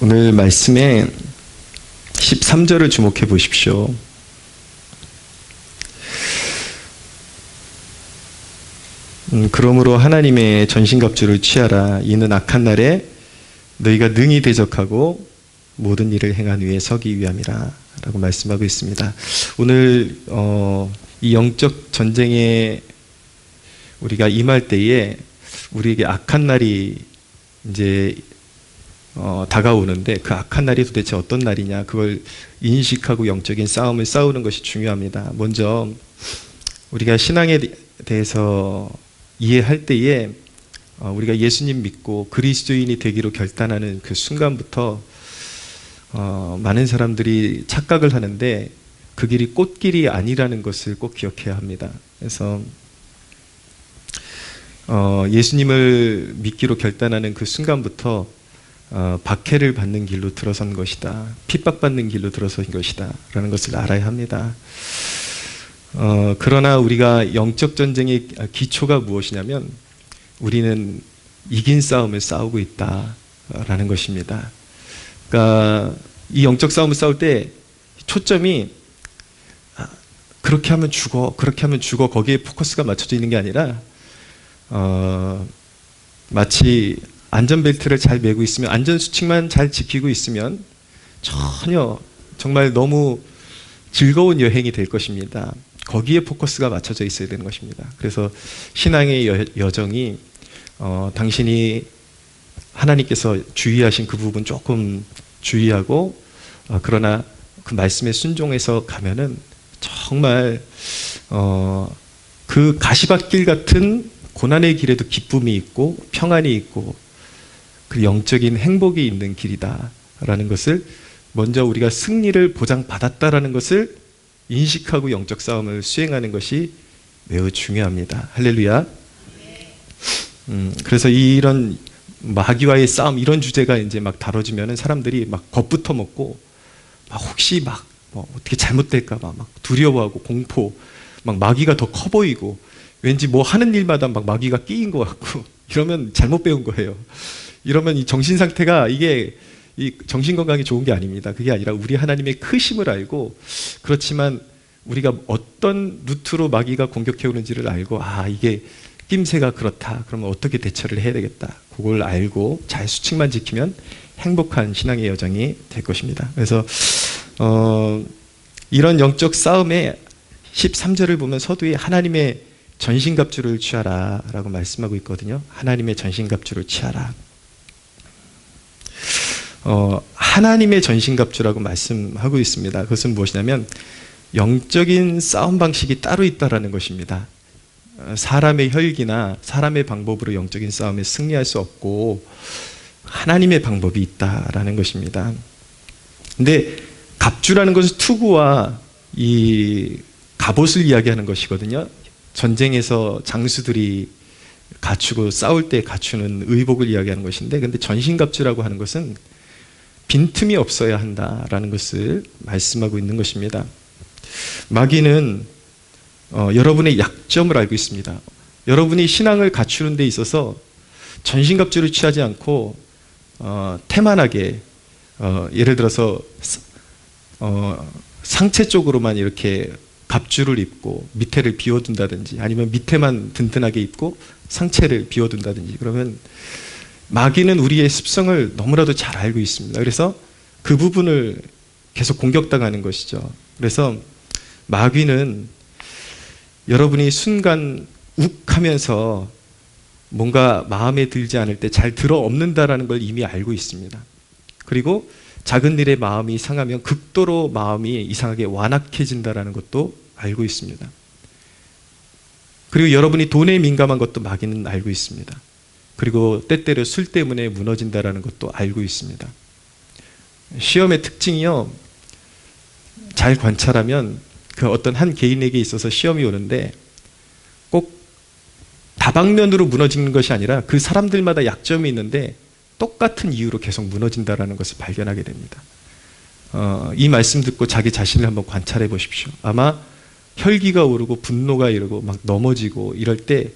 오늘 말씀에 13절을 주목해 보십시오. 그러므로 하나님의 전신갑주를 취하라. 이는 악한 날에 너희가 능히 대적하고 모든 일을 행한 위에 서기 위함이라 라고 말씀하고 있습니다. 오늘 이 영적 전쟁에 우리가 임할 때에 우리에게 악한 날이 이제 다가오는데, 그 악한 날이 도대체 어떤 날이냐, 그걸 인식하고 영적인 싸움을 싸우는 것이 중요합니다. 먼저 우리가 신앙에 대해서 이해할 때에 우리가 예수님 믿고 그리스도인이 되기로 결단하는 그 순간부터 많은 사람들이 착각을 하는데 그 길이 꽃길이 아니라는 것을 꼭 기억해야 합니다. 그래서 예수님을 믿기로 결단하는 그 순간부터 박해를 받는 길로 들어선 것이다, 핍박받는 길로 들어선 것이다 라는 것을 알아야 합니다. 그러나 우리가 영적 전쟁의 기초가 무엇이냐면 우리는 이긴 싸움을 싸우고 있다라는 것입니다. 그러니까 이 영적 싸움을 싸울 때 초점이 그렇게 하면 죽어, 그렇게 하면 죽어, 거기에 포커스가 맞춰져 있는 게 아니라 마치 안전벨트를 잘 매고 있으면, 안전수칙만 잘 지키고 있으면 전혀 정말 너무 즐거운 여행이 될 것입니다. 거기에 포커스가 맞춰져 있어야 되는 것입니다. 그래서 신앙의 여정이 당신이 하나님께서 주의하신 그 부분 조금 주의하고 그러나 그 말씀에 순종해서 가면은 정말 그 가시밭길 같은 고난의 길에도 기쁨이 있고 평안이 있고 그 영적인 행복이 있는 길이다라는 것을, 먼저 우리가 승리를 보장받았다라는 것을 인식하고 영적 싸움을 수행하는 것이 매우 중요합니다. 할렐루야. 그래서 이런 마귀와의 싸움, 이런 주제가 이제 막 다뤄지면은 사람들이 막 겁부터 먹고, 막 혹시 막 어떻게 잘못될까봐 막 두려워하고 공포, 막 마귀가 더 커 보이고, 왠지 뭐 하는 일마다 막 마귀가 끼인 것 같고, 이러면 잘못 배운 거예요. 이러면 이 정신 상태가, 이게 이 정신 건강이 좋은 게 아닙니다. 그게 아니라 우리 하나님의 크심을 알고, 그렇지만 우리가 어떤 루트로 마귀가 공격해 오는지를 알고, 이게 낌새가 그렇다, 그러면 어떻게 대처를 해야 되겠다, 그걸 알고 잘 수칙만 지키면 행복한 신앙의 여정이 될 것입니다. 그래서 이런 영적 싸움에 13절을 보면 서두에 하나님의 전신갑주를 취하라 라고 말씀하고 있거든요. 하나님의 전신갑주를 취하라. 하나님의 전신갑주라고 말씀하고 있습니다. 그것은 무엇이냐면 영적인 싸움 방식이 따로 있다라는 것입니다. 사람의 혈기나 사람의 방법으로 영적인 싸움에 승리할 수 없고 하나님의 방법이 있다라는 것입니다. 근데 갑주라는 것은 투구와 이 갑옷을 이야기하는 것이거든요. 전쟁에서 장수들이 갖추고 싸울 때 갖추는 의복을 이야기하는 것인데, 근데 전신갑주라고 하는 것은 빈틈이 없어야 한다라는 것을 말씀하고 있는 것입니다. 마귀는 여러분의 약점을 알고 있습니다. 여러분이 신앙을 갖추는 데 있어서 전신갑주를 취하지 않고 태만하게 예를 들어서 상체 쪽으로만 이렇게 갑주를 입고 밑에를 비워둔다든지, 아니면 밑에만 든든하게 입고 상체를 비워둔다든지, 그러면 마귀는 우리의 습성을 너무나도 잘 알고 있습니다. 그래서 그 부분을 계속 공격당하는 것이죠. 그래서 마귀는 여러분이 순간 욱 하면서 뭔가 마음에 들지 않을 때 잘 들어엎는다라는 걸 이미 알고 있습니다. 그리고 작은 일에 마음이 상하면 극도로 마음이 이상하게 완악해진다라는 것도 알고 있습니다. 그리고 여러분이 돈에 민감한 것도 마귀는 알고 있습니다. 그리고 때때로 술 때문에 무너진다라는 것도 알고 있습니다. 시험의 특징이요, 잘 관찰하면 그 어떤 한 개인에게 있어서 시험이 오는데 꼭 다방면으로 무너지는 것이 아니라 그 사람들마다 약점이 있는데 똑같은 이유로 계속 무너진다라는 것을 발견하게 됩니다. 이 말씀 듣고 자기 자신을 한번 관찰해 보십시오. 아마 혈기가 오르고 분노가 이르고 막 넘어지고 이럴 때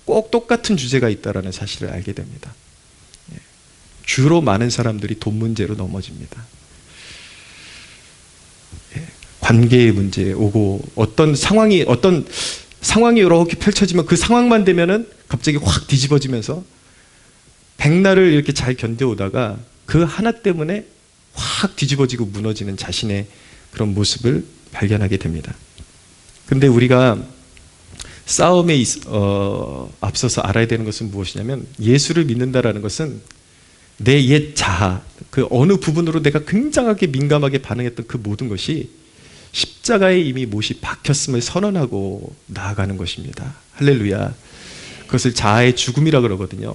꼭 똑같은 주제가 있다라는 사실을 알게 됩니다. 주로 많은 사람들이 돈 문제로 넘어집니다. 관계의 문제에 오고 어떤 상황이 이렇게 펼쳐지면 그 상황만 되면은 갑자기 확 뒤집어지면서 백날을 이렇게 잘 견뎌오다가 그 하나 때문에 확 뒤집어지고 무너지는 자신의 그런 모습을 발견하게 됩니다. 근데 우리가 싸움에 앞서서 알아야 되는 것은 무엇이냐면, 예수를 믿는다라는 것은 내 옛 자아, 그 어느 부분으로 내가 굉장하게 민감하게 반응했던 그 모든 것이 십자가에 이미 못이 박혔음을 선언하고 나아가는 것입니다. 할렐루야. 그것을 자아의 죽음이라 그러거든요.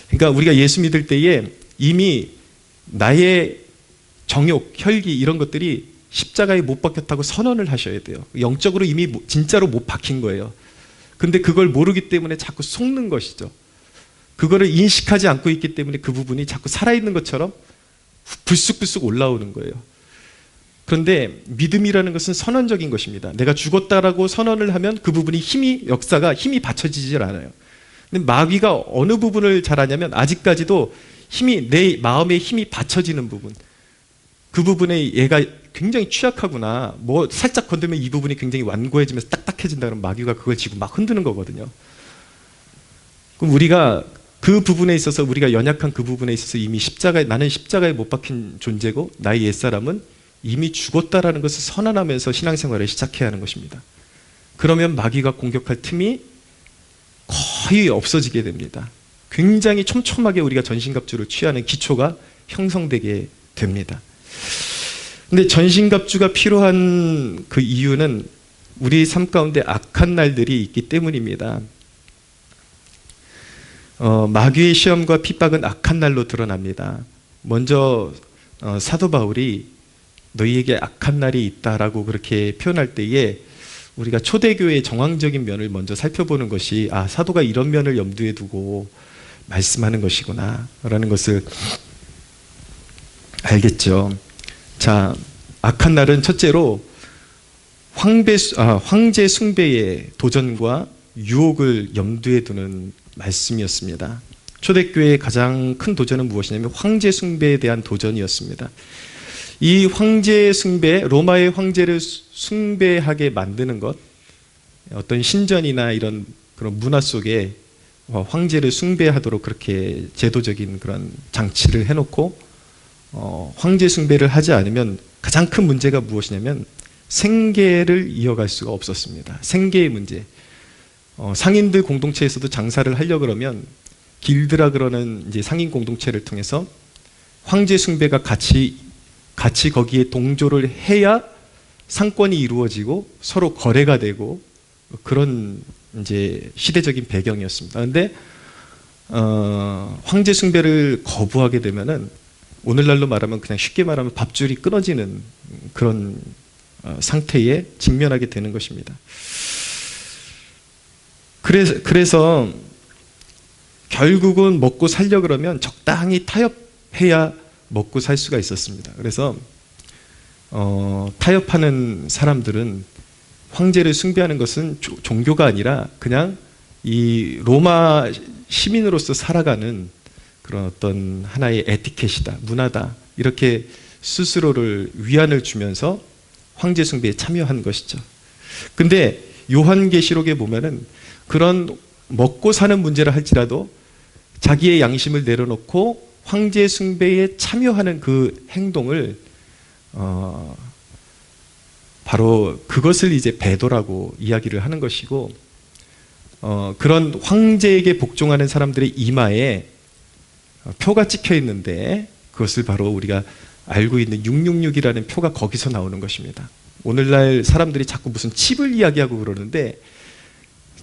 그러니까 우리가 예수 믿을 때에 이미 나의 정욕, 혈기 이런 것들이 십자가에 못 박혔다고 선언을 하셔야 돼요. 영적으로 이미 진짜로 못 박힌 거예요. 근데 그걸 모르기 때문에 자꾸 속는 것이죠. 그거를 인식하지 않고 있기 때문에 그 부분이 자꾸 살아있는 것처럼 불쑥불쑥 올라오는 거예요. 그런데 믿음이라는 것은 선언적인 것입니다. 내가 죽었다라고 선언을 하면 그 부분이 역사가 힘이 받쳐지질 않아요. 근데 마귀가 어느 부분을 잘하냐면, 아직까지도 내 마음에 힘이 받쳐지는 부분, 그 부분에 얘가 굉장히 취약하구나, 뭐 살짝 건들면 이 부분이 굉장히 완고해지면서 딱딱해진다 그러면 마귀가 그걸 지고 막 흔드는 거거든요. 그럼 우리가 그 부분에 있어서, 우리가 연약한 그 부분에 있어서 이미 나는 십자가에 못 박힌 존재고 나의 옛사람은 이미 죽었다라는 것을 선언하면서 신앙생활을 시작해야 하는 것입니다. 그러면 마귀가 공격할 틈이 거의 없어지게 됩니다. 굉장히 촘촘하게 우리가 전신갑주를 취하는 기초가 형성되게 됩니다. 근데 전신갑주가 필요한 그 이유는 우리 삶 가운데 악한 날들이 있기 때문입니다. 마귀의 시험과 핍박은 악한 날로 드러납니다. 먼저 사도 바울이 너희에게 악한 날이 있다라고 그렇게 표현할 때에 우리가 초대교회의 정황적인 면을 먼저 살펴보는 것이, 사도가 이런 면을 염두에 두고 말씀하는 것이구나 라는 것을 알겠죠. 자, 악한 날은 첫째로 황제 숭배의 도전과 유혹을 염두에 두는 말씀이었습니다. 초대교회의 가장 큰 도전은 무엇이냐면 황제 숭배에 대한 도전이었습니다. 이 황제 숭배, 로마의 황제를 숭배하게 만드는 것, 어떤 신전이나 이런 그런 문화 속에 황제를 숭배하도록 그렇게 제도적인 그런 장치를 해놓고 황제 숭배를 하지 않으면 가장 큰 문제가 무엇이냐면 생계를 이어갈 수가 없었습니다. 생계의 문제. 상인들 공동체에서도 장사를 하려 그러면 길드라 그러는 이제 상인 공동체를 통해서 황제 숭배가 같이 거기에 동조를 해야 상권이 이루어지고 서로 거래가 되고 그런 이제 시대적인 배경이었습니다. 그런데 황제 숭배를 거부하게 되면은 오늘날로 말하면 그냥 쉽게 말하면 밥줄이 끊어지는 그런 상태에 직면하게 되는 것입니다. 그래서 결국은 먹고 살려 그러면 적당히 타협해야 먹고 살 수가 있었습니다. 그래서 타협하는 사람들은 황제를 숭배하는 것은 종교가 아니라 그냥 이 로마 시민으로서 살아가는 그런 어떤 하나의 에티켓이다, 문화다, 이렇게 스스로를 위안을 주면서 황제 숭배에 참여한 것이죠. 근데 요한계시록에 보면은 그런 먹고 사는 문제를 할지라도 자기의 양심을 내려놓고 황제 숭배에 참여하는 그 행동을 바로 그것을 이제 배도라고 이야기를 하는 것이고, 그런 황제에게 복종하는 사람들의 이마에 표가 찍혀 있는데 그것을 바로 우리가 알고 있는 666이라는 표가 거기서 나오는 것입니다. 오늘날 사람들이 자꾸 무슨 칩을 이야기하고 그러는데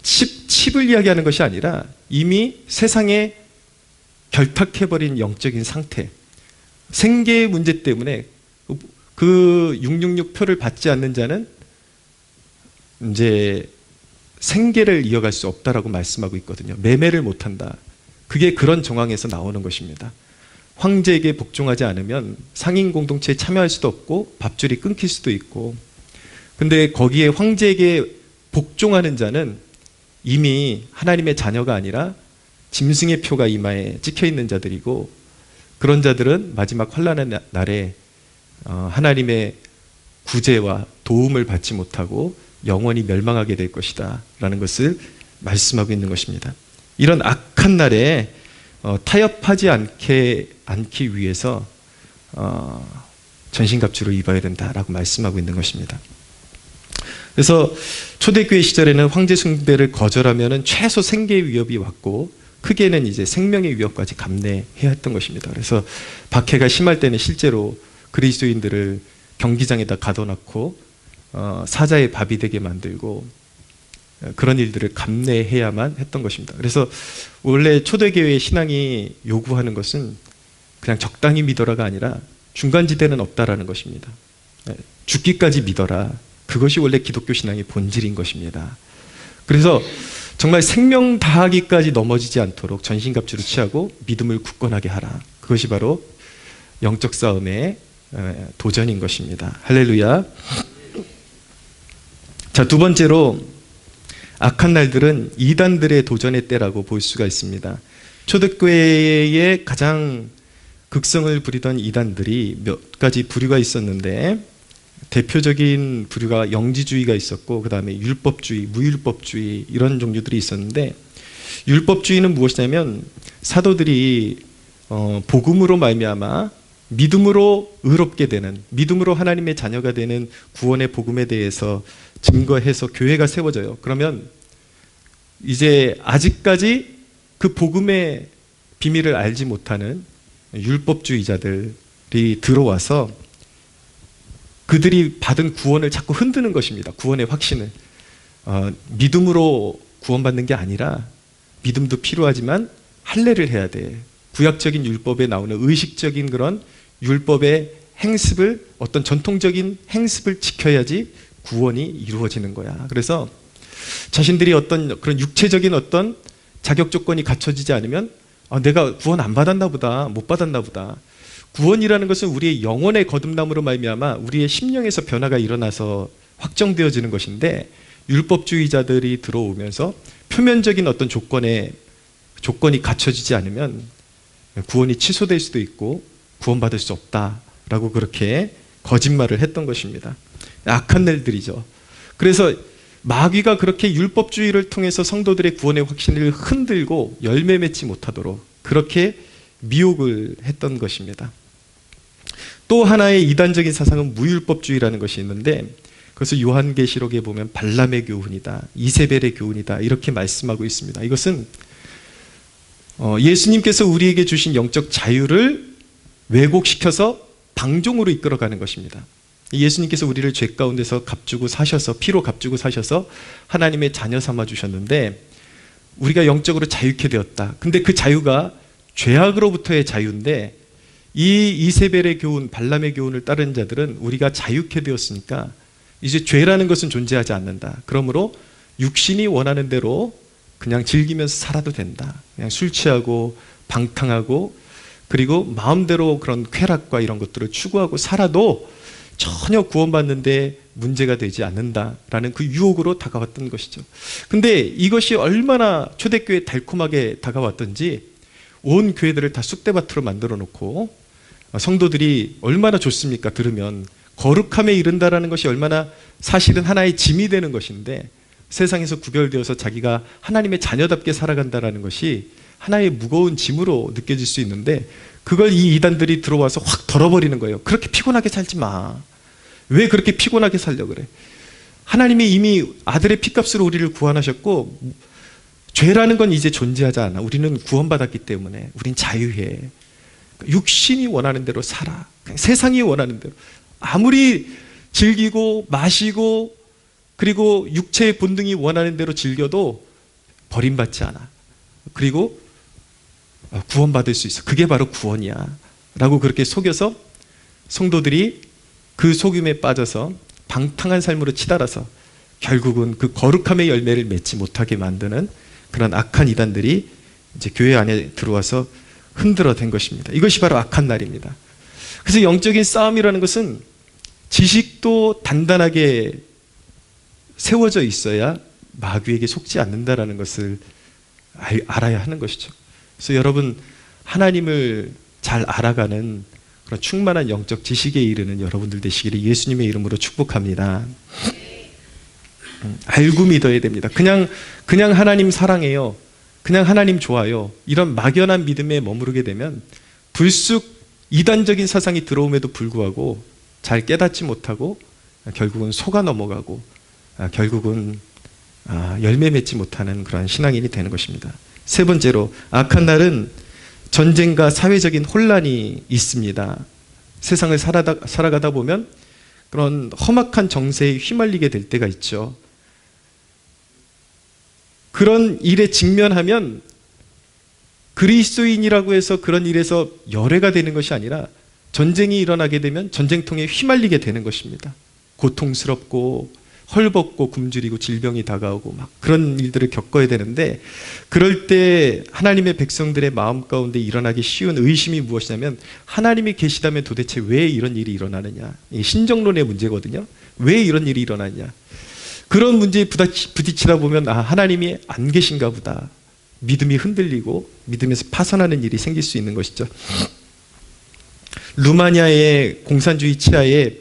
칩을 이야기하는 것이 아니라 이미 세상에 결탁해버린 영적인 상태, 생계의 문제 때문에 그 666표를 받지 않는 자는 이제 생계를 이어갈 수 없다라고 말씀하고 있거든요. 매매를 못한다. 그게 그런 정황에서 나오는 것입니다. 황제에게 복종하지 않으면 상인 공동체에 참여할 수도 없고 밥줄이 끊길 수도 있고, 근데 거기에 황제에게 복종하는 자는 이미 하나님의 자녀가 아니라 짐승의 표가 이마에 찍혀 있는 자들이고, 그런 자들은 마지막 환난의 날에 하나님의 구제와 도움을 받지 못하고 영원히 멸망하게 될 것이다 라는 것을 말씀하고 있는 것입니다. 이런 악한 날에 타협하지 않기 위해서 전신갑주를 입어야 된다라고 말씀하고 있는 것입니다. 그래서 초대교회 시절에는 황제 숭배를 거절하면 최소 생계의 위협이 왔고 크게는 이제 생명의 위협까지 감내해야 했던 것입니다. 그래서 박해가 심할 때는 실제로 그리스도인들을 경기장에다 가둬놓고 사자의 밥이 되게 만들고 그런 일들을 감내해야만 했던 것입니다. 그래서 원래 초대교회의 신앙이 요구하는 것은 그냥 적당히 믿어라가 아니라 중간지대는 없다라는 것입니다. 죽기까지 믿어라. 그것이 원래 기독교 신앙의 본질인 것입니다. 그래서 정말 생명 다하기까지 넘어지지 않도록 전신갑주를 취하고 믿음을 굳건하게 하라. 그것이 바로 영적 싸움의 도전인 것입니다. 할렐루야. 자, 두 번째로 악한 날들은 이단들의 도전의 때라고 볼 수가 있습니다. 초대교회의 가장 극성을 부리던 이단들이 몇 가지 부류가 있었는데 대표적인 부류가 영지주의가 있었고 그 다음에 율법주의, 무율법주의 이런 종류들이 있었는데 율법주의는 무엇이냐면 사도들이 복음으로 말미암아 믿음으로 의롭게 되는, 믿음으로 하나님의 자녀가 되는 구원의 복음에 대해서 증거해서 교회가 세워져요. 그러면 이제 아직까지 그 복음의 비밀을 알지 못하는 율법주의자들이 들어와서 그들이 받은 구원을 자꾸 흔드는 것입니다. 구원의 확신을. 믿음으로 구원받는 게 아니라 믿음도 필요하지만 할례를 해야 돼. 구약적인 율법에 나오는 의식적인 그런 율법의 행습을, 어떤 전통적인 행습을 지켜야지 구원이 이루어지는 거야. 그래서 자신들이 어떤 그런 육체적인 어떤 자격 조건이 갖춰지지 않으면 내가 구원 안 받았나 보다, 못 받았나 보다. 구원이라는 것은 우리의 영혼의 거듭남으로 말미암아 우리의 심령에서 변화가 일어나서 확정되어지는 것인데 율법주의자들이 들어오면서 표면적인 어떤 조건이 갖춰지지 않으면 구원이 취소될 수도 있고 구원받을 수 없다라고 그렇게 거짓말을 했던 것입니다. 악한 날들이죠. 그래서 마귀가 그렇게 율법주의를 통해서 성도들의 구원의 확신을 흔들고 열매 맺지 못하도록 그렇게 미혹을 했던 것입니다. 또 하나의 이단적인 사상은 무율법주의라는 것이 있는데 그것을 요한계시록에 보면 발람의 교훈이다, 이세벨의 교훈이다 이렇게 말씀하고 있습니다. 이것은 예수님께서 우리에게 주신 영적 자유를 왜곡시켜서 방종으로 이끌어가는 것입니다. 예수님께서 우리를 죄 가운데서 값주고 사셔서, 피로 값주고 사셔서 하나님의 자녀 삼아 주셨는데 우리가 영적으로 자유케 되었다. 근데 그 자유가 죄악으로부터의 자유인데 이 이세벨의 교훈, 발람의 교훈을 따르는 자들은 우리가 자유케 되었으니까 이제 죄라는 것은 존재하지 않는다. 그러므로 육신이 원하는 대로 그냥 즐기면서 살아도 된다. 그냥 술 취하고 방탕하고 그리고 마음대로 그런 쾌락과 이런 것들을 추구하고 살아도 전혀 구원받는데 문제가 되지 않는다라는 그 유혹으로 다가왔던 것이죠. 근데 이것이 얼마나 초대교회에 달콤하게 다가왔던지 온 교회들을 다 쑥대밭으로 만들어 놓고 성도들이 얼마나 좋습니까? 들으면 거룩함에 이른다라는 것이 얼마나 사실은 하나의 짐이 되는 것인데 세상에서 구별되어서 자기가 하나님의 자녀답게 살아간다라는 것이 하나의 무거운 짐으로 느껴질 수 있는데 그걸 이 이단들이 들어와서 확 덜어버리는 거예요. 그렇게 피곤하게 살지 마. 왜 그렇게 피곤하게 살려고 그래? 하나님이 이미 아들의 피값으로 우리를 구원하셨고 죄라는 건 이제 존재하지 않아. 우리는 구원받았기 때문에 우린 자유해. 육신이 원하는 대로 살아. 그냥 세상이 원하는 대로. 아무리 즐기고 마시고 그리고 육체의 본능이 원하는 대로 즐겨도 버림받지 않아. 그리고 구원받을 수 있어. 그게 바로 구원이야. 라고 그렇게 속여서 성도들이 그 속임에 빠져서 방탕한 삶으로 치달아서 결국은 그 거룩함의 열매를 맺지 못하게 만드는 그런 악한 이단들이 이제 교회 안에 들어와서 흔들어댄 것입니다. 이것이 바로 악한 날입니다. 그래서 영적인 싸움이라는 것은 지식도 단단하게 세워져 있어야 마귀에게 속지 않는다라는 것을 알아야 하는 것이죠. 그래서 여러분 하나님을 잘 알아가는 그런 충만한 영적 지식에 이르는 여러분들 되시기를 예수님의 이름으로 축복합니다. 알고 믿어야 됩니다. 그냥 하나님 사랑해요, 그냥 하나님 좋아요, 이런 막연한 믿음에 머무르게 되면 불쑥 이단적인 사상이 들어옴에도 불구하고 잘 깨닫지 못하고 결국은 속아 넘어가고 결국은 열매 맺지 못하는 그런 신앙인이 되는 것입니다. 세 번째로, 악한 날은 전쟁과 사회적인 혼란이 있습니다. 세상을 살아가다 보면 그런 험악한 정세에 휘말리게 될 때가 있죠. 그런 일에 직면하면 그리스도인이라고 해서 그런 일에서 열애가 되는 것이 아니라 전쟁이 일어나게 되면 전쟁통에 휘말리게 되는 것입니다. 고통스럽고 헐벗고 굶주리고 질병이 다가오고 막 그런 일들을 겪어야 되는데, 그럴 때 하나님의 백성들의 마음 가운데 일어나기 쉬운 의심이 무엇이냐면, 하나님이 계시다면 도대체 왜 이런 일이 일어나느냐, 이 신정론의 문제거든요. 왜 이런 일이 일어나냐, 그런 문제에 부딪히다 보면 하나님이 안 계신가 보다, 믿음이 흔들리고 믿음에서 파산하는 일이 생길 수 있는 것이죠. 루마니아의 공산주의 치하에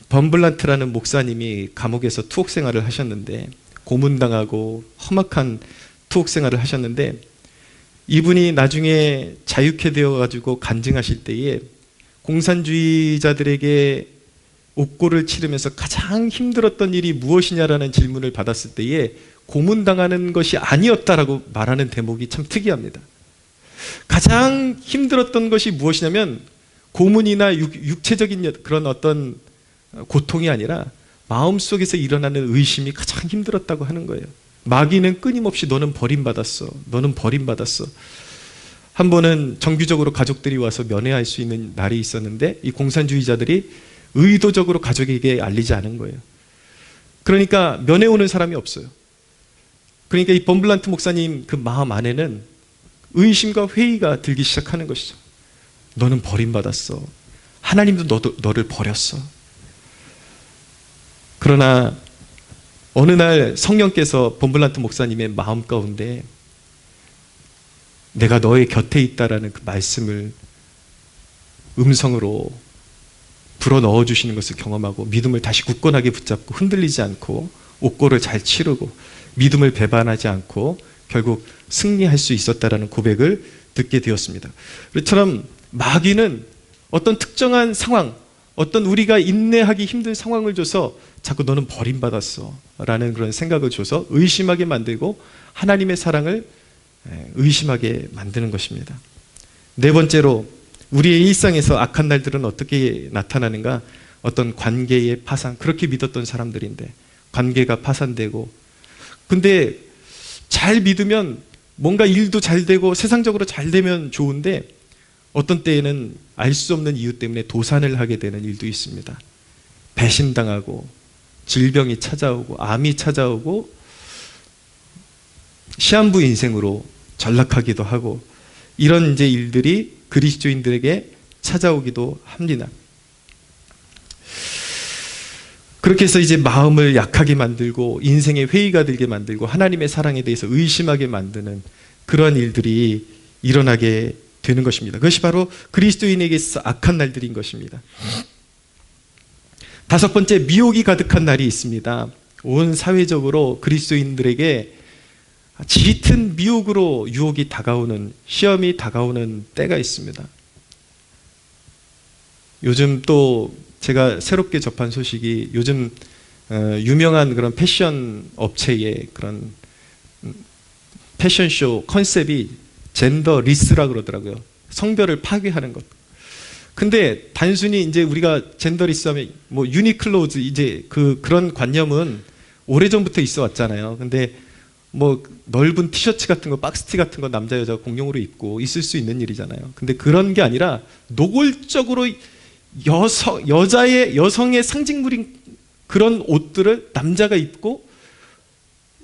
범블란트라는 목사님이 감옥에서 투옥 생활을 하셨는데, 고문당하고 험악한 투옥 생활을 하셨는데, 이분이 나중에 자유케 되어가지고 간증하실 때에 공산주의자들에게 옥고를 치르면서 가장 힘들었던 일이 무엇이냐라는 질문을 받았을 때에 고문당하는 것이 아니었다라고 말하는 대목이 참 특이합니다. 가장 힘들었던 것이 무엇이냐면 고문이나 육체적인 그런 어떤 고통이 아니라 마음속에서 일어나는 의심이 가장 힘들었다고 하는 거예요. 마귀는 끊임없이 너는 버림받았어, 너는 버림받았어. 한 번은 정규적으로 가족들이 와서 면회할 수 있는 날이 있었는데, 이 공산주의자들이 의도적으로 가족에게 알리지 않은 거예요. 그러니까 면회 오는 사람이 없어요. 그러니까 이 범블란트 목사님 그 마음 안에는 의심과 회의가 들기 시작하는 것이죠. 너는 버림받았어, 하나님도 너를 버렸어. 그러나 어느 날 성령께서 범블란트 목사님의 마음 가운데 내가 너의 곁에 있다라는 그 말씀을 음성으로 불어 넣어주시는 것을 경험하고, 믿음을 다시 굳건하게 붙잡고 흔들리지 않고 옥고를 잘 치르고 믿음을 배반하지 않고 결국 승리할 수 있었다라는 고백을 듣게 되었습니다. 그처럼 마귀는 어떤 특정한 상황, 어떤 우리가 인내하기 힘든 상황을 줘서 자꾸 너는 버림받았어 라는 그런 생각을 줘서 의심하게 만들고 하나님의 사랑을 의심하게 만드는 것입니다. 네 번째로, 우리의 일상에서 악한 날들은 어떻게 나타나는가? 어떤 관계의 파산, 그렇게 믿었던 사람들인데 관계가 파산되고, 근데 잘 믿으면 뭔가 일도 잘 되고 세상적으로 잘 되면 좋은데 어떤 때에는 알 수 없는 이유 때문에 도산을 하게 되는 일도 있습니다. 배신당하고 질병이 찾아오고 암이 찾아오고 시한부 인생으로 전락하기도 하고, 이런 이제 일들이 그리스도인들에게 찾아오기도 합니다. 그렇게 해서 이제 마음을 약하게 만들고 인생에 회의가 들게 만들고 하나님의 사랑에 대해서 의심하게 만드는 그러한 일들이 일어나게 되는 것입니다. 그것이 바로 그리스도인에게 있어서 악한 날들인 것입니다. 다섯 번째, 미혹이 가득한 날이 있습니다. 온 사회적으로 그리스도인들에게 짙은 미혹으로 유혹이 다가오는, 시험이 다가오는 때가 있습니다. 요즘 또 제가 새롭게 접한 소식이, 요즘 유명한 그런 패션 업체의 그런 패션쇼 컨셉이 젠더리스라 그러더라고요. 성별을 파괴하는 것. 근데 단순히 이제 우리가 젠더리스 하면 뭐 유니클로즈, 이제 그런 관념은 오래전부터 있어 왔잖아요. 근데 뭐 넓은 티셔츠 같은 거, 박스티 같은 거 남자 여자가 공용으로 입고 있을 수 있는 일이잖아요. 근데 그런 게 아니라 노골적으로 여성의 상징물인 그런 옷들을 남자가 입고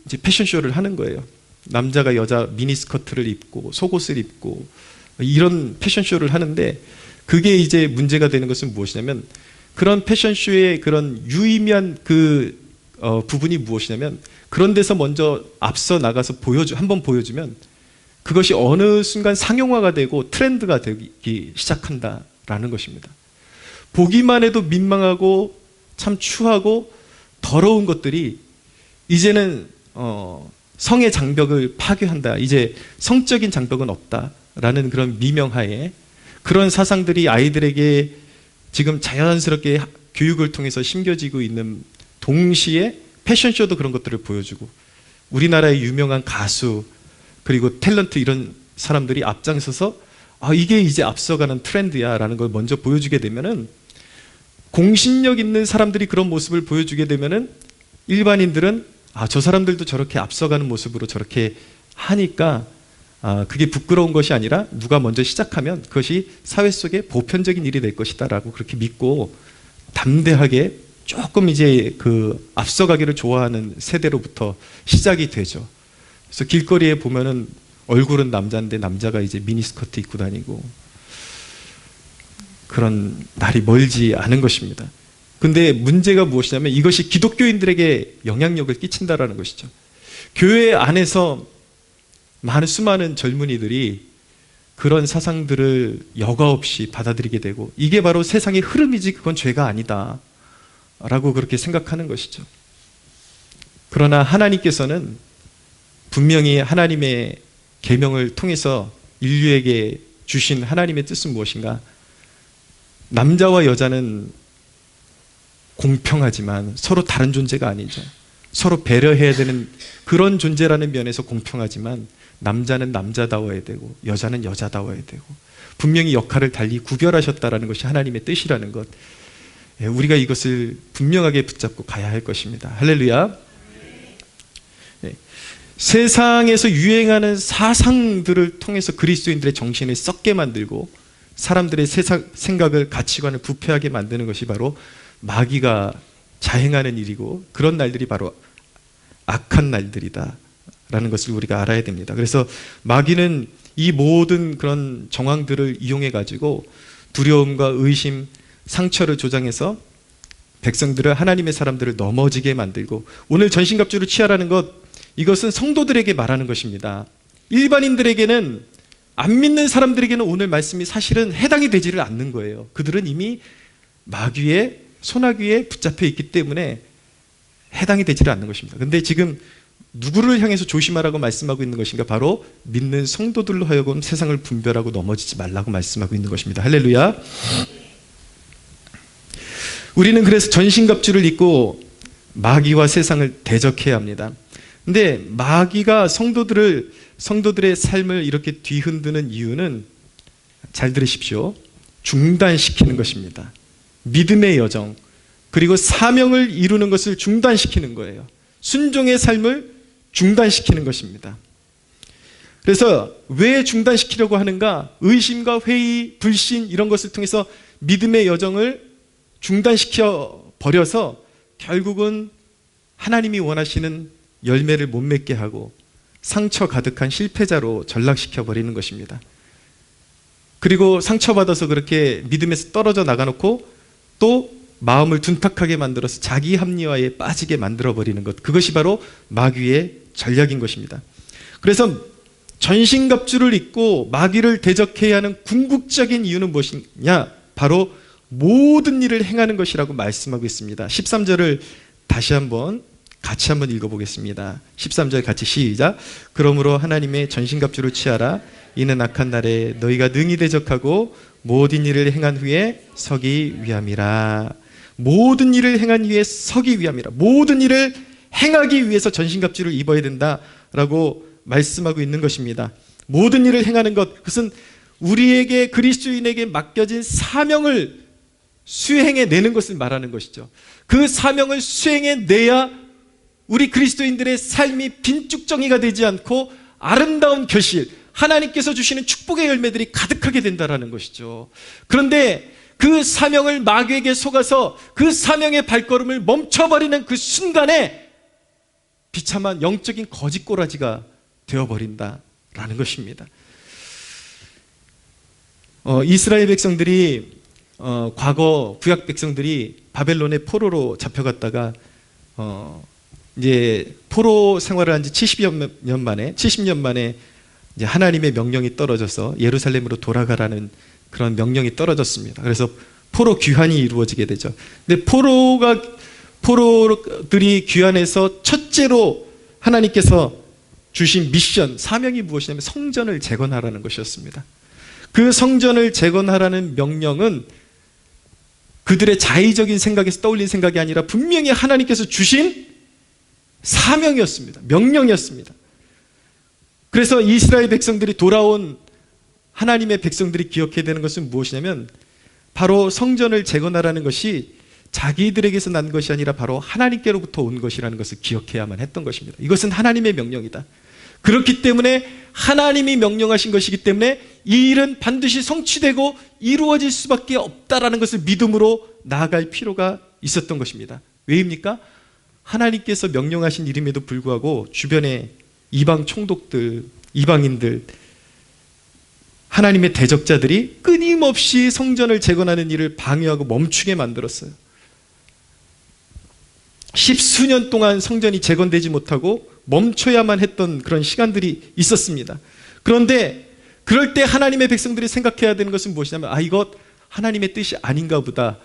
이제 패션쇼를 하는 거예요. 남자가 여자 미니스커트를 입고 속옷을 입고 이런 패션쇼를 하는데, 그게 이제 문제가 되는 것은 무엇이냐면, 그런 패션쇼의 그런 유의미한 부분이 무엇이냐면, 그런 데서 먼저 앞서 나가서 한번 보여주면 그것이 어느 순간 상용화가 되고 트렌드가 되기 시작한다라는 것입니다. 보기만 해도 민망하고 참 추하고 더러운 것들이 이제는 성의 장벽을 파괴한다. 이제 성적인 장벽은 없다라는 그런 미명하에 그런 사상들이 아이들에게 지금 자연스럽게 교육을 통해서 심겨지고 있는 동시에 패션쇼도 그런 것들을 보여주고 우리나라의 유명한 가수 그리고 탤런트 이런 사람들이 앞장서서 이게 이제 앞서가는 트렌드야 라는 걸 먼저 보여주게 되면은 공신력 있는 사람들이 그런 모습을 보여주게 되면은 일반인들은 저 사람들도 저렇게 앞서가는 모습으로 저렇게 하니까 그게 부끄러운 것이 아니라 누가 먼저 시작하면 그것이 사회 속에 보편적인 일이 될 것이다 라고 그렇게 믿고 담대하게 조금 이제 그 앞서가기를 좋아하는 세대로부터 시작이 되죠. 그래서 길거리에 보면은 얼굴은 남자인데 남자가 이제 미니스커트 입고 다니고 그런 날이 멀지 않은 것입니다. 근데 문제가 무엇이냐면 이것이 기독교인들에게 영향력을 끼친다라는 것이죠. 교회 안에서 수많은 젊은이들이 그런 사상들을 여과 없이 받아들이게 되고 이게 바로 세상의 흐름이지 그건 죄가 아니다 라고 그렇게 생각하는 것이죠. 그러나 하나님께서는 분명히 하나님의 계명을 통해서 인류에게 주신 하나님의 뜻은 무엇인가? 남자와 여자는 공평하지만 서로 다른 존재가 아니죠. 서로 배려해야 되는 그런 존재라는 면에서 공평하지만 남자는 남자다워야 되고 여자는 여자다워야 되고 분명히 역할을 달리 구별하셨다라는 것이 하나님의 뜻이라는 것, 우리가 이것을 분명하게 붙잡고 가야 할 것입니다. 할렐루야. 세상에서 유행하는 사상들을 통해서 그리스도인들의 정신을 썩게 만들고 사람들의 생각을 가치관을 부패하게 만드는 것이 바로 마귀가 자행하는 일이고 그런 날들이 바로 악한 날들이다 라는 것을 우리가 알아야 됩니다. 그래서 마귀는 이 모든 그런 정황들을 이용해 가지고 두려움과 의심, 상처를 조장해서 백성들을, 하나님의 사람들을 넘어지게 만들고, 오늘 전신갑주를 취하라는 것, 이것은 성도들에게 말하는 것입니다. 일반인들에게는, 안 믿는 사람들에게는 오늘 말씀이 사실은 해당이 되지를 않는 거예요. 그들은 이미 마귀의 소나귀에 붙잡혀 있기 때문에 해당이 되지를 않는 것입니다. 근데 지금 누구를 향해서 조심하라고 말씀하고 있는 것인가? 바로 믿는 성도들로 하여금 세상을 분별하고 넘어지지 말라고 말씀하고 있는 것입니다. 할렐루야. 우리는 그래서 전신갑주를 입고 마귀와 세상을 대적해야 합니다. 근데 마귀가 성도들의 삶을 이렇게 뒤흔드는 이유는, 잘 들으십시오, 중단시키는 것입니다. 믿음의 여정, 그리고 사명을 이루는 것을 중단시키는 거예요. 순종의 삶을 중단시키는 것입니다. 그래서 왜 중단시키려고 하는가? 의심과 회의, 불신 이런 것을 통해서 믿음의 여정을 중단시켜 버려서 결국은 하나님이 원하시는 열매를 못 맺게 하고 상처 가득한 실패자로 전락시켜 버리는 것입니다. 그리고 상처받아서 그렇게 믿음에서 떨어져 나가놓고 또 마음을 둔탁하게 만들어서 자기 합리화에 빠지게 만들어버리는 것, 그것이 바로 마귀의 전략인 것입니다. 그래서 전신갑주를 입고 마귀를 대적해야 하는 궁극적인 이유는 무엇이냐? 바로 모든 일을 행하는 것이라고 말씀하고 있습니다. 13절을 같이 한번 읽어보겠습니다. 13절 같이 시작. 그러므로 하나님의 전신갑주를 취하라. 이는 악한 날에 너희가 능히 대적하고 모든 일을 행한 후에 서기 위함이라. 모든 일을 행한 후에 서기 위함이라. 모든 일을 행하기 위해서 전신갑주를 입어야 된다라고 말씀하고 있는 것입니다. 모든 일을 행하는 것, 그것은 우리에게, 그리스도인에게 맡겨진 사명을 수행해내는 것을 말하는 것이죠. 그 사명을 수행해내야 우리 그리스도인들의 삶이 빈죽정이가 되지 않고 아름다운 결실, 하나님께서 주시는 축복의 열매들이 가득하게 된다는 것이죠. 그런데 그 사명을 마귀에게 속아서 그 사명의 발걸음을 멈춰버리는 그 순간에 비참한 영적인 거짓꼬라지가 되어버린다라는 것입니다. 이스라엘 백성들이 과거 구약 백성들이 바벨론의 포로로 잡혀갔다가 이제 포로 생활을 한 지 70년 만에 이제 하나님의 명령이 떨어져서 예루살렘으로 돌아가라는 그런 명령이 떨어졌습니다. 그래서 포로 귀환이 이루어지게 되죠. 근데 포로들이 귀환해서 첫째로 하나님께서 주신 미션, 사명이 무엇이냐면 성전을 재건하라는 것이었습니다. 그 성전을 재건하라는 명령은 그들의 자의적인 생각에서 떠올린 생각이 아니라 분명히 하나님께서 주신 사명이었습니다. 명령이었습니다. 그래서 이스라엘 백성들이 돌아온 하나님의 백성들이 기억해야 되는 것은 무엇이냐면 바로 성전을 재건하라는 것이 자기들에게서 난 것이 아니라 바로 하나님께로부터 온 것이라는 것을 기억해야만 했던 것입니다. 이것은 하나님의 명령이다. 그렇기 때문에 하나님이 명령하신 것이기 때문에 이 일은 반드시 성취되고 이루어질 수밖에 없다라는 것을 믿음으로 나아갈 필요가 있었던 것입니다. 왜입니까? 하나님께서 명령하신 일임에도 불구하고 주변에 이방 총독들, 이방인들, 하나님의 대적자들이 끊임없이 성전을 재건하는 일을 방해하고 멈추게 만들었어요. 십수년 동안 성전이 재건되지 못하고 멈춰야만 했던 그런 시간들이 있었습니다. 그런데 그럴 때 하나님의 백성들이 생각해야 되는 것은 무엇이냐면 이것 하나님의 뜻이 아닌가 보다.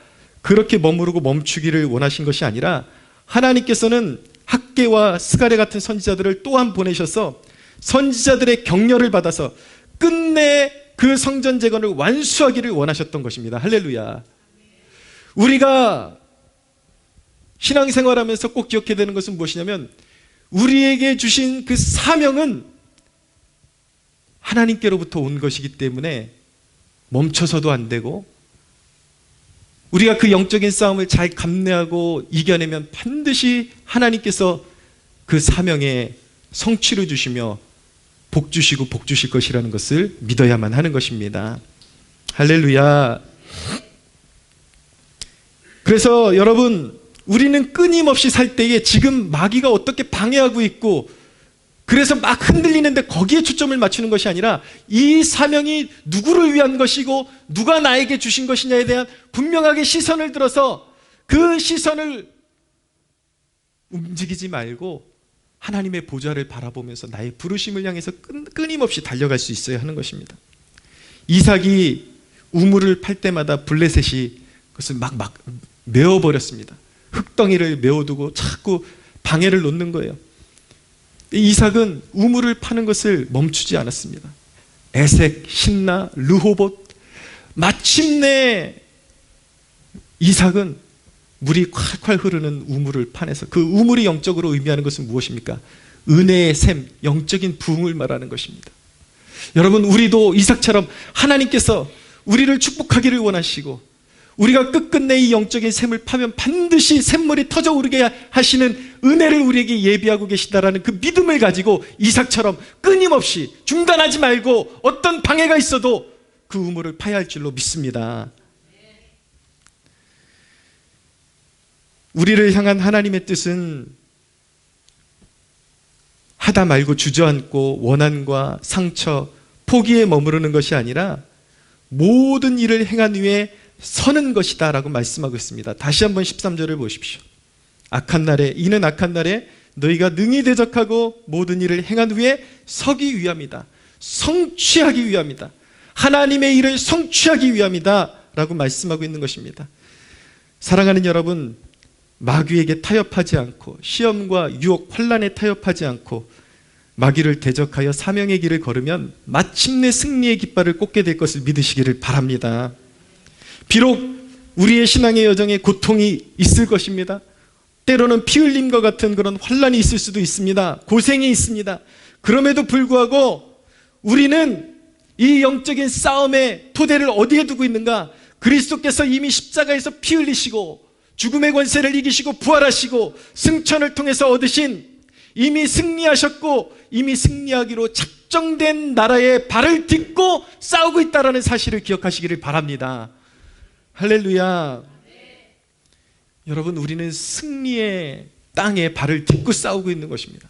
그렇게 머무르고 멈추기를 원하신 것이 아니라 하나님께서는 학개와 스가랴 같은 선지자들을 또한 보내셔서 선지자들의 격려를 받아서 끝내 그 성전 재건을 완수하기를 원하셨던 것입니다. 할렐루야. 우리가 신앙생활하면서 꼭 기억해야 되는 것은 무엇이냐면 우리에게 주신 그 사명은 하나님께로부터 온 것이기 때문에 멈춰서도 안 되고 우리가 그 영적인 싸움을 잘 감내하고 이겨내면 반드시 하나님께서 그 사명에 성취를 주시며 복 주시고 복 주실 것이라는 것을 믿어야만 하는 것입니다. 할렐루야. 그래서 여러분, 우리는 끊임없이 살 때에 지금 마귀가 어떻게 방해하고 있고 그래서 막 흔들리는데 거기에 초점을 맞추는 것이 아니라 이 사명이 누구를 위한 것이고 누가 나에게 주신 것이냐에 대한 분명하게 시선을 들어서 그 시선을 움직이지 말고 하나님의 보좌를 바라보면서 나의 부르심을 향해서 끊임없이 달려갈 수 있어야 하는 것입니다. 이삭이 우물을 팔 때마다 블레셋이 그것을 막 메워버렸습니다. 흙덩이를 메워두고 자꾸 방해를 놓는 거예요. 이삭은 우물을 파는 것을 멈추지 않았습니다. 에색, 신나, 르호봇, 마침내 이삭은 물이 콸콸 흐르는 우물을 파내서 그 우물이 영적으로 의미하는 것은 무엇입니까? 은혜의 샘, 영적인 부흥을 말하는 것입니다. 여러분, 우리도 이삭처럼 하나님께서 우리를 축복하기를 원하시고 우리가 끝끝내 이 영적인 샘을 파면 반드시 샘물이 터져오르게 하시는 은혜를 우리에게 예비하고 계시다라는 그 믿음을 가지고 이삭처럼 끊임없이 중단하지 말고 어떤 방해가 있어도 그 우물을 파야 할 줄로 믿습니다. 우리를 향한 하나님의 뜻은 하다 말고 주저앉고 원한과 상처, 포기에 머무르는 것이 아니라 모든 일을 행한 후에 서는 것이다 라고 말씀하고 있습니다. 다시 한번 13절을 보십시오. 이는 악한 날에 너희가 능히 대적하고 모든 일을 행한 후에 서기 위함이다. 성취하기 위함이다. 하나님의 일을 성취하기 위함이다 라고 말씀하고 있는 것입니다. 사랑하는 여러분, 마귀에게 타협하지 않고 시험과 유혹, 환난에 타협하지 않고 마귀를 대적하여 사명의 길을 걸으면 마침내 승리의 깃발을 꽂게 될 것을 믿으시기를 바랍니다. 비록 우리의 신앙의 여정에 고통이 있을 것입니다. 때로는 피 흘림과 같은 그런 환난이 있을 수도 있습니다. 고생이 있습니다. 그럼에도 불구하고 우리는 이 영적인 싸움의 토대를 어디에 두고 있는가? 그리스도께서 이미 십자가에서 피 흘리시고 죽음의 권세를 이기시고 부활하시고 승천을 통해서 얻으신 이미 승리하셨고 이미 승리하기로 작정된 나라에 발을 딛고 싸우고 있다는 사실을 기억하시기를 바랍니다. 할렐루야. 여러분, 우리는 승리의 땅에 발을 딛고 싸우고 있는 것입니다.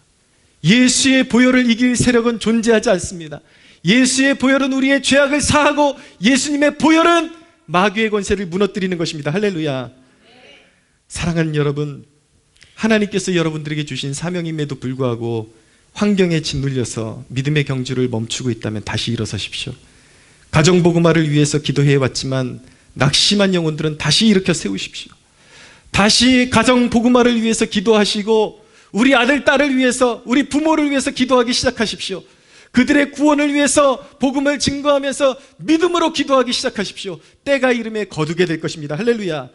예수의 보혈을 이길 세력은 존재하지 않습니다. 예수의 보혈은 우리의 죄악을 사하고 예수님의 보혈은 마귀의 권세를 무너뜨리는 것입니다. 할렐루야. 사랑하는 여러분, 하나님께서 여러분들에게 주신 사명임에도 불구하고 환경에 짓눌려서 믿음의 경주를 멈추고 있다면 다시 일어서십시오. 가정복음화를 위해서 기도해 왔지만 낙심한 영혼들은 다시 일으켜 세우십시오. 다시 가정복음화를 위해서 기도하시고 우리 아들, 딸을 위해서, 우리 부모를 위해서 기도하기 시작하십시오. 그들의 구원을 위해서 복음을 증거하면서 믿음으로 기도하기 시작하십시오. 때가 이름에 거두게 될 것입니다. 할렐루야.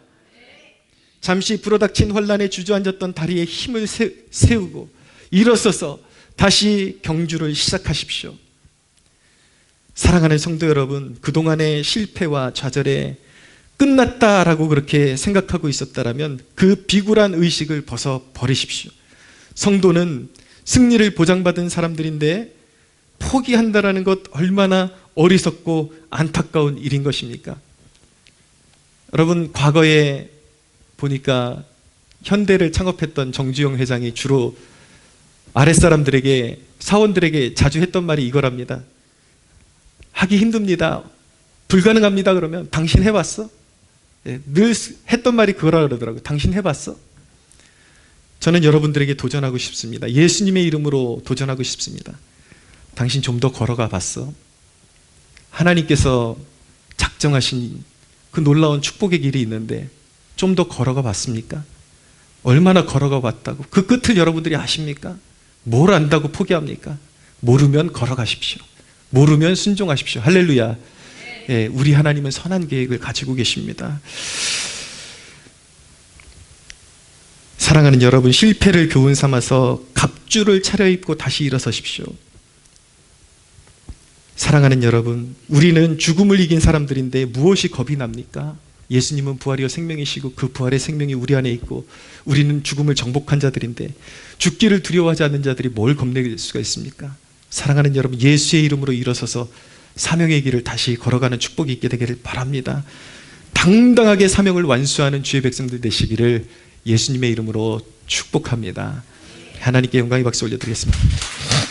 잠시 불어닥친 환란에 주저앉았던 다리에 힘을 세우고 일어서서 다시 경주를 시작하십시오. 사랑하는 성도 여러분, 그동안의 실패와 좌절에 끝났다라고 그렇게 생각하고 있었다면 그 비굴한 의식을 벗어버리십시오. 성도는 승리를 보장받은 사람들인데 포기한다라는 것 얼마나 어리석고 안타까운 일인 것입니까? 여러분, 과거에 보니까 현대를 창업했던 정주영 회장이 주로 아랫사람들에게, 사원들에게 자주 했던 말이 이거랍니다. 하기 힘듭니다. 불가능합니다. 그러면 당신 해봤어? 늘 했던 말이 그거라 그러더라고요. 당신 해봤어? 저는 여러분들에게 도전하고 싶습니다. 예수님의 이름으로 도전하고 싶습니다. 당신 좀 더 걸어가 봤어? 하나님께서 작정하신 그 놀라운 축복의 길이 있는데 좀 더 걸어가 봤습니까? 얼마나 걸어가 봤다고? 그 끝을 여러분들이 아십니까? 뭘 안다고 포기합니까? 모르면 걸어가십시오. 모르면 순종하십시오. 할렐루야. 예, 우리 하나님은 선한 계획을 가지고 계십니다. 사랑하는 여러분, 실패를 교훈 삼아서 갑주를 차려입고 다시 일어서십시오. 사랑하는 여러분, 우리는 죽음을 이긴 사람들인데 무엇이 겁이 납니까? 예수님은 부활이요 생명이시고 그 부활의 생명이 우리 안에 있고 우리는 죽음을 정복한 자들인데 죽기를 두려워하지 않는 자들이 뭘 겁낼 수가 있습니까? 사랑하는 여러분, 예수의 이름으로 일어서서 사명의 길을 다시 걸어가는 축복이 있게 되기를 바랍니다. 당당하게 사명을 완수하는 주의 백성들 되시기를 예수님의 이름으로 축복합니다. 하나님께 영광의 박수 올려드리겠습니다.